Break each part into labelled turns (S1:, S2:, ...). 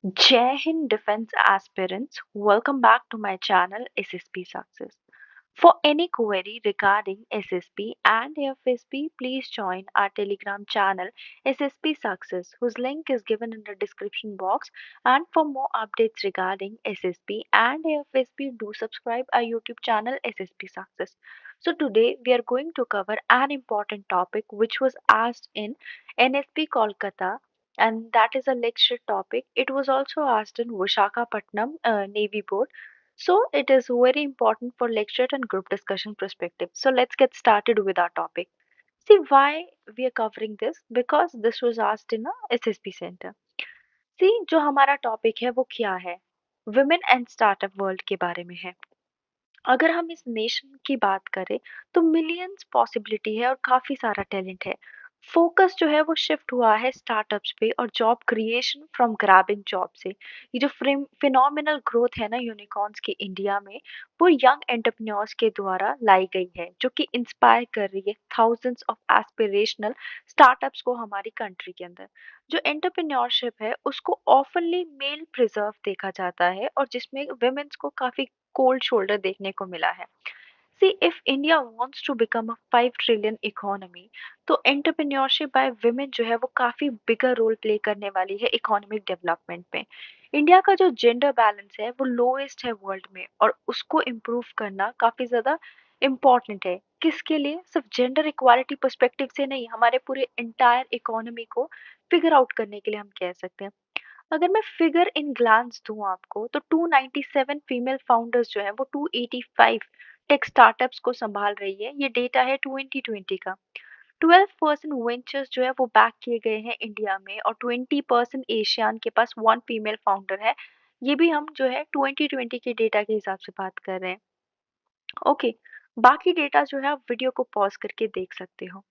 S1: Jai Hind Defense aspirants, welcome back to my channel SSP Success. For any query regarding SSP and FSP, please join our Telegram channel SSP Success, whose link is given in the description box. And for more updates regarding SSP and FSP, do subscribe our YouTube channel SSP Success. So today we are going to cover an important topic which was asked in NSP Kolkata, and that is a lecture topic. It was also asked in Visakhapatnam Navy Board, so it is very important for lecture and group discussion perspective. So let's get started with our topic. See why we are covering this, because this was asked in a SSP center. See जो हमारा topic है वो क्या है, women and startup world के बारे में है। अगर हम इस नेशन की बात करें तो मिलियंस पॉसिबिलिटी है और काफी सारा टैलेंट है। फोकस जो है वो शिफ्ट हुआ है स्टार्टअप्स पे और job creation from grabbing job से। ये जो फिनोमिनल ग्रोथ है ना यूनिकॉर्न्स की इंडिया में, वो यंग एंटरप्रेन्योर्स के द्वारा लाई गई है, जो कि इंस्पायर कर रही है थाउजेंड्स ऑफ एस्पिरेशनल स्टार्टअप्स को हमारी कंट्री के अंदर। जो एंटरप्रेन्योरशिप है उसको ऑफनली मेल प्रिजर्व देखा जाता है और जिसमें वुमेन्स को काफी कोल्ड शोल्डर देखने को मिला है। See if India wants to become a 5 trillion economy, तो एंटरप्रेन्योरशिप बाय वुमेन जो है वो काफी बिगर रोल प्ले करने वाली है इकोनॉमिक डेवलपमेंट में। इंडिया का जो जेंडर बैलेंस है वो लोएस्ट है वर्ल्ड में, और उसको इम्प्रूव करना काफी ज्यादा इम्पोर्टेंट है। किसके लिए? सिर्फ जेंडर इक्वालिटी पर्सपेक्टिव से नहीं, हमारे पूरे इंटायर इकोनॉमी को फिगर आउट करने के लिए हम कह सकते हैं। अगर मैं फिगर इन ग्लांस दूं आपको, तो 297 फीमेल फाउंडर्स जो है वो 285 टेक स्टार्टअप्स को संभाल रही है। ये डेटा है 2020 का। 12% वेंचर्स जो है वो बैक किए गए हैं इंडिया में, और 20% एशियान के पास वन फीमेल फाउंडर है। ये भी हम जो है 2020 के डेटा के हिसाब से बात कर रहे हैं। ओके, बाकी डेटा जो है आप वीडियो को पॉज करके देख सकते हो।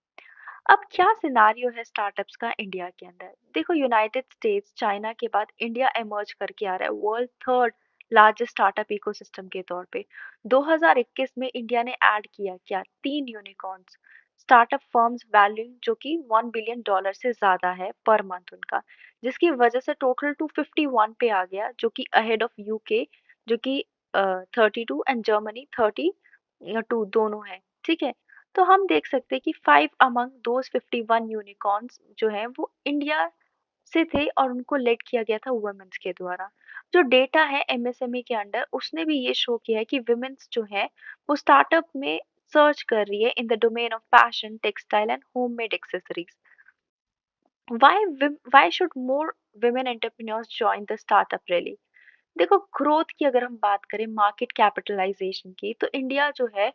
S1: अब क्या सिनारियो है स्टार्टअप्स का इंडिया के अंदर? देखो, यूनाइटेड स्टेट्स चाइना के बाद इंडिया इमर्ज करके आ रहा है world third largest startup ecosystem के तौर पे। 2021 में इंडिया ने ऐड किया क्या? 3 यूनिकॉर्न्स स्टार्टअप फर्म्स वैल्यूइंग, जो कि $1 बिलियन से ज्यादा है पर मंथ उनका, जिसकी वजह से टोटल 251 पे आ गया, जो कि अहेड ऑफ यूके, जो कि 32, एंड जर्मनी 32 दोनों है। ठीक है, तो हम देख सकते हैं कि 5 अमंग दोज 51 यूनिकॉर्न्स जो हैं वो इंडिया से थे, और उनको लेड किया गया था वुमेन्स के द्वारा। जो डेटा है एमएसएमई के अंडर, उसने भी ये शो किया है कि वुमेन्स जो है वो स्टार्टअप में सर्च कर रही है in the domain of fashion, textile and homemade accessories. Why should more women entrepreneurs join the startup rally? देखो, ग्रोथ की अगर हम बात करें, मार्केट कैपिटलाइजेशन की, तो इंडिया जो है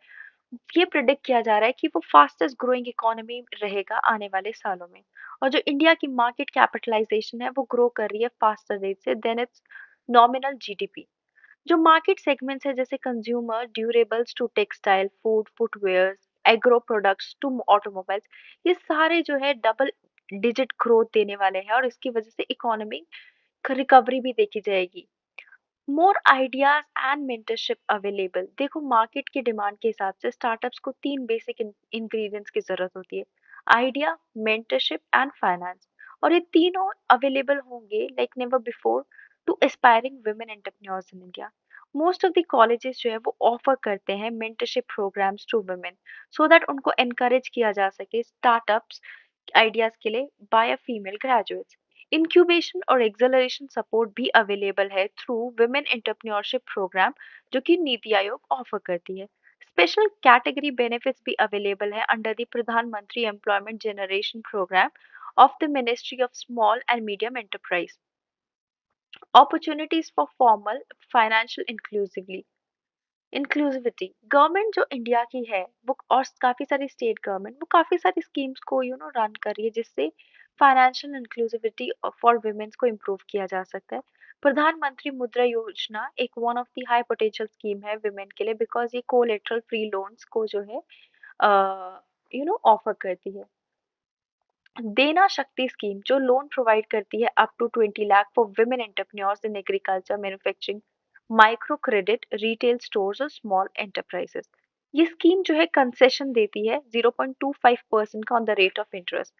S1: ये प्रिडिक्ट किया जा रहा है कि वो फास्टेस्ट ग्रोइंग इकोनॉमी रहेगा आने वाले सालों में। और जो इंडिया की मार्केट कैपिटलाइजेशन है वो ग्रो कर रही है फास्टर रेट से देन इट्स नॉमिनल जीडीपी। जो मार्केट सेगमेंट्स है, जैसे consumer durables to textile, food, footwear, agro products to automobiles, ये सारे जो है डबल डिजिट ग्रोथ देने वाले हैं, और इसकी वजह से इकोनॉमी रिकवरी भी देखी जाएगी। मोर आइडियाज एंड मेंटरशिप अवेलेबल। देखो, मार्केट की डिमांड के हिसाब से स्टार्टअप्स को 3 बेसिक इंग्रेडिएंट्स की जरूरत होती है: आइडिया, मेंटरशिप एंड फाइनेंस। और ये तीनों अवेलेबल होंगे like never before to aspiring women entrepreneurs in India. Most of the colleges जो है वो ऑफर करते हैं mentorship programs to women, so that उनको एनकरेज किया जा सके स्टार्टअप्स आइडियाज के लिए by a female graduates. Incubation और एक्सेलरेशन सपोर्ट भी अवेलेबल है थ्रू वुमेन एंटरप्रेन्योरशिप प्रोग्राम, जो कि नीति आयोग ऑफर करती है। स्पेशल कैटेगरी बेनिफिट्स भी अवेलेबल है अंडर द प्रधानमंत्री employment generation program of the ministry of small and medium enterprise. Opportunities for formal financial inclusivity. Government जो इंडिया की है वो, और काफी सारी स्टेट गवर्नमेंट, वो काफी सारी स्कीम्स को रन कर रही है, जिससे फाइनेंशियल इंक्लूसिविटी फॉर वुमेन्स को इम्प्रूव किया जा सकता है। प्रधानमंत्री मुद्रा योजना एक one of the high potential scheme है वुमेन के लिए, बिकॉज ये कोलेटरल फ्री लोन्स को जो है ऑफर करती है। देना शक्ति स्कीम जो लोन प्रोवाइड करती है up to 20 lakh for women entrepreneurs in agriculture, manufacturing, micro credit, retail stores और स्मॉल एंटरप्राइजेस। ये स्कीम जो है कंसेशन देती है 0.25% का on the rate of interest.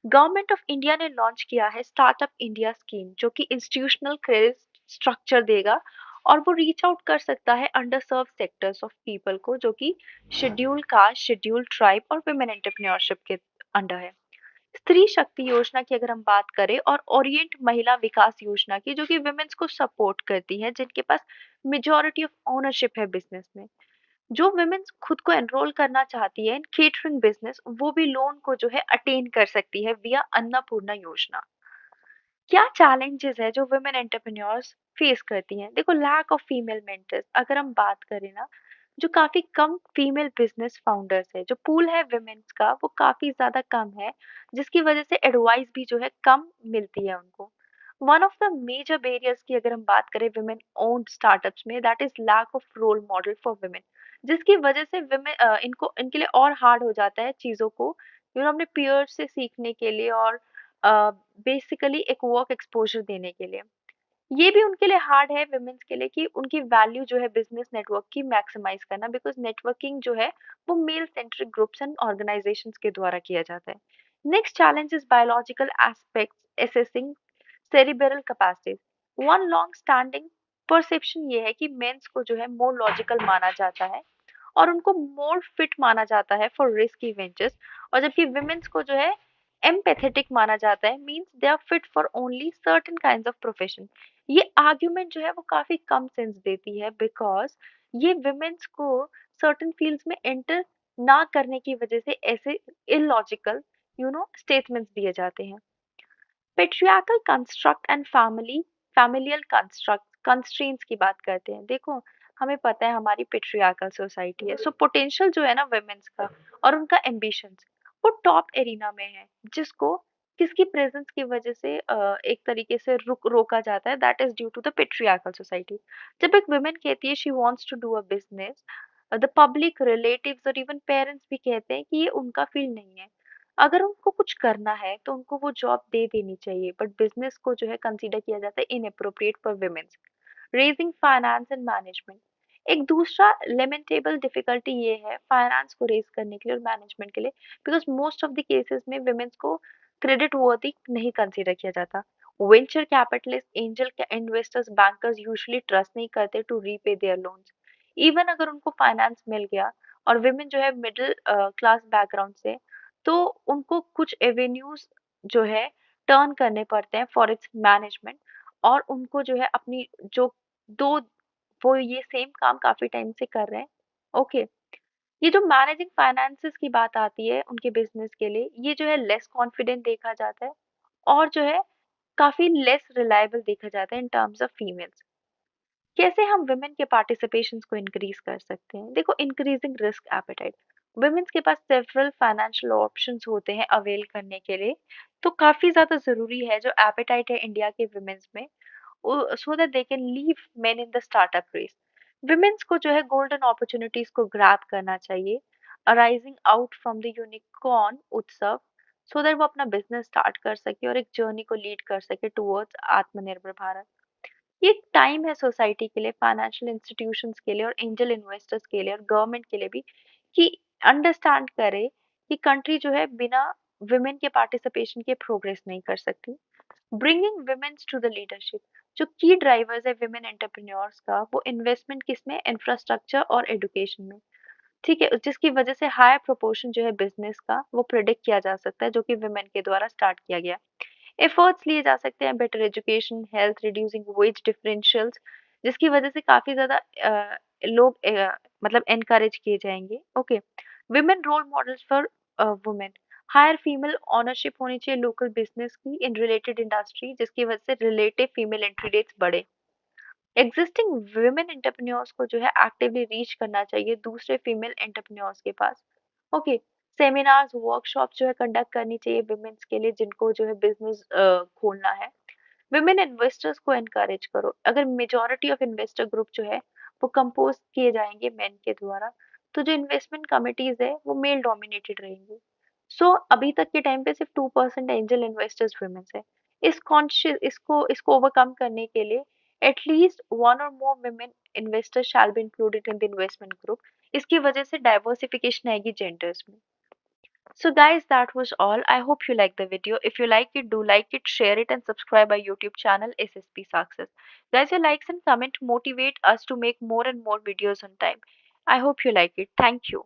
S1: Government of India ने लॉन्च किया है स्टार्टअप इंडिया स्कीम, जो कि इंस्टीट्यूशनल क्रेडिट स्ट्रक्चर देगा और वो रीच आउट कर सकता है underserved sectors of people को, जो कि शेड्यूल कास्ट, शेड्यूल ट्राइब और वुमेन एंटरप्रेन्योरशिप के अंडर है। स्त्री शक्ति योजना की अगर हम बात करें, और ओरिएंट महिला विकास योजना की, जो कि वुमेन्स को सपोर्ट करती है जिनके पास मेजोरिटी ऑफ ओनरशिप है बिजनेस में। जो वुमेन्स खुद को एनरोल करना चाहती है इन केटरिंग बिजनेस, वो भी लोन को जो है अटेन कर सकती है विया अन्नपूर्णा योजना। क्या चैलेंजेस है जो वुमेन एंटरप्रेन्योर्स फेस करती हैं? देखो, लैक ऑफ फीमेल मेंटर्स अगर हम बात करें ना, जो काफी कम फीमेल बिजनेस फाउंडर्स है, जो पूल है वुमेन्स का वो काफी ज्यादा कम है, जिसकी वजह से एडवाइस भी जो है कम मिलती है उनको। One of the major barriers की अगर हम बात करें वुमेन ओन्ड स्टार्टअप्स में, that is lack of role model for women, जिसकी वजह से वुमेन इनको इनके लिए और हार्ड हो जाता है चीजों को अपने पीयर्स से सीखने के लिए, और बेसिकली एक वर्क एक्सपोजर देने के लिए। ये भी उनके लिए हार्ड है वुमेन्स के लिए कि उनकी वैल्यू जो है बिजनेस नेटवर्क की मैक्सिमाइज करना, बिकॉज नेटवर्किंग जो है वो male centric groups and organizations के द्वारा किया जाता है। Next challenge is biological aspects assessing cerebral capacities. One long standing perception ये है कि मेंस को जो है मोर लॉजिकल माना जाता है और उनको मोर फिट माना जाता है फॉर रिस्की वेंचर्स, और जबकि वुमेन्स को जो है एम्पैथेटिक माना जाता है, means they are fit for only certain kinds of profession. ये आर्ग्यूमेंट जो है वो काफी कम सेंस देती है, बिकॉज ये वुमेन्स को सर्टेन फील्ड्स में एंटर ना करने की वजह से ऐसे इलॉजिकल स्टेटमेंट्स दिए जाते हैं। Patriarchal construct and familial construct constraints की बात करते हैं। देखो, हमें पता है हमारी पेट्रियार्कल सोसाइटी है, सो पोटेंशियल जो है ना वुमेन्स का और उनका एम्बिशंस वो टॉप एरिना में है, जिसको किसकी प्रेजेंस की वजह से एक तरीके से रोका जाता है, that is due to the patriarchal society. जब एक वुमेन कहती है she wants to do a business, the public, relatives और इवन पेरेंट्स भी कहते हैं कि ये उनका फील्ड नहीं है। अगर उनको कुछ करना है तो उनको वो जॉब दे देनी चाहिए, बट बिजनेस को जो है कंसीडर किया जाता है inappropriate for womens. Raising finance and management, एक दूसरा लेमेंटेबल डिफिकल्टी ये है फाइनेंस को रेज करने के लिए और मैनेजमेंट के लिए, because most of the cases में वुमेन्स को क्रेडिट वर्दी नहीं कंसीडर किया जाता। Venture capitalist, angel investors, bankers usually trust नहीं करते to repay their loans. Even अगर उनको फाइनेंस मिल गया और वुमेन जो है मिडिल क्लास बैकग्राउंड से, तो उनको कुछ एवेन्यूज जो है टर्न करने पड़ते हैं फॉर इट्स मैनेजमेंट, और उनको जो है अपनी जो दो वो ये सेम काम काफी टाइम से कर रहे हैं। ओके, ये जो मैनेजिंग फाइनेंसेस की बात आती है उनके बिजनेस के लिए, ये जो है लेस कॉन्फिडेंट देखा जाता है और जो है काफी लेस रिलायबल देखा जाता है इन टर्म्स ऑफ फीमेल्स। कैसे हम वुमेन के पार्टिसिपेशंस को इंक्रीज कर सकते हैं? देखो, इंक्रीजिंग रिस्क एपेटाइट, वुमेन्स के पास सेवरल फाइनेंशियल ऑप्शंस होते हैं अवेल करने के लिए, तो काफी ज्यादा जरूरी है जो एपेटाइट है इंडिया के वुमेन्स में, so that they can leave men in the startup race. Women's को जो है golden opportunities को grab करना चाहिए, arising out from the unicorn उत्सव, so that वो अपना business start कर सके और एक journey को lead कर सके towards आत्मनिर्भर भारत। ये टाइम है सोसाइटी के लिए, फाइनेंशियल इंस्टीट्यूशंस के लिए और एंजल इन्वेस्टर्स के लिए और गवर्नमेंट के लिए भी, कि अंडरस्टैंड करे कि कंट्री जो है बिना वुमेन के पार्टिसिपेशन के प्रोग्रेस नहीं कर सकती। Bringing womens to the leadership, जो की ड्राइवर्स है वुमेन एंटरप्रेन्योर्स का, वो इन्वेस्टमेंट किसमें, इंफ्रास्ट्रक्चर और एजुकेशन में। ठीक है, जिसकी वजह से हायर प्रोपोर्शन जो है बिजनेस का वो प्रिडिक्ट किया जा सकता है, जो कि वुमेन के द्वारा स्टार्ट किया गया। एफर्ट्स लिए जा सकते हैं better education, health, reducing wage differentials, जिसकी वजह से काफी ज्यादा लोग मतलब एनकरेज किए जाएंगे। Okay, women role models for women, higher female ownership होनी चाहिए लोकल बिजनेस की इन रिलेटेड इंडस्ट्री, जिसकी वजह से रिलेटिव फीमेल एंट्री रेट्स बढ़े। एग्जिस्टिंग वुमेन एंटरप्रेन्योर्स को जो है एक्टिवली रीच करना चाहिए दूसरे फीमेल एंटरप्रेन्योर्स के पास। ओके, सेमिनार्स, वर्कशॉप जो है कंडक्ट करनी चाहिए वुमेन्स के लिए जिनको जो है बिजनेस खोलना है। विमेन इन्वेस्टर्स को एनकरेज करो। अगर मेजोरिटी ऑफ इन्वेस्टर ग्रुप जो है वो कंपोज किए जाएंगे मेन के द्वारा, तो जो इन्वेस्टमेंट कमिटीज है वो मेल डोमिनेटेड रहेंगी। सो अभी तक के टाइम पे सिर्फ 2% एंजल इन्वेस्टर्स वुमेन्स है। इस कॉन्शियस इसको ओवरकम करने के लिए एटलीस्ट वन और more women investors shall be included in the investment group. इसकी वजह से डाइवर्सिफिकेशन आएगी जेंडर्स में। So guys, that was all. I hope you like the video. If you like it, do like it, share it, and subscribe our YouTube channel SSP Success. Guys, your likes and comment motivate us to make more and more videos on time. I hope you like it. Thank you.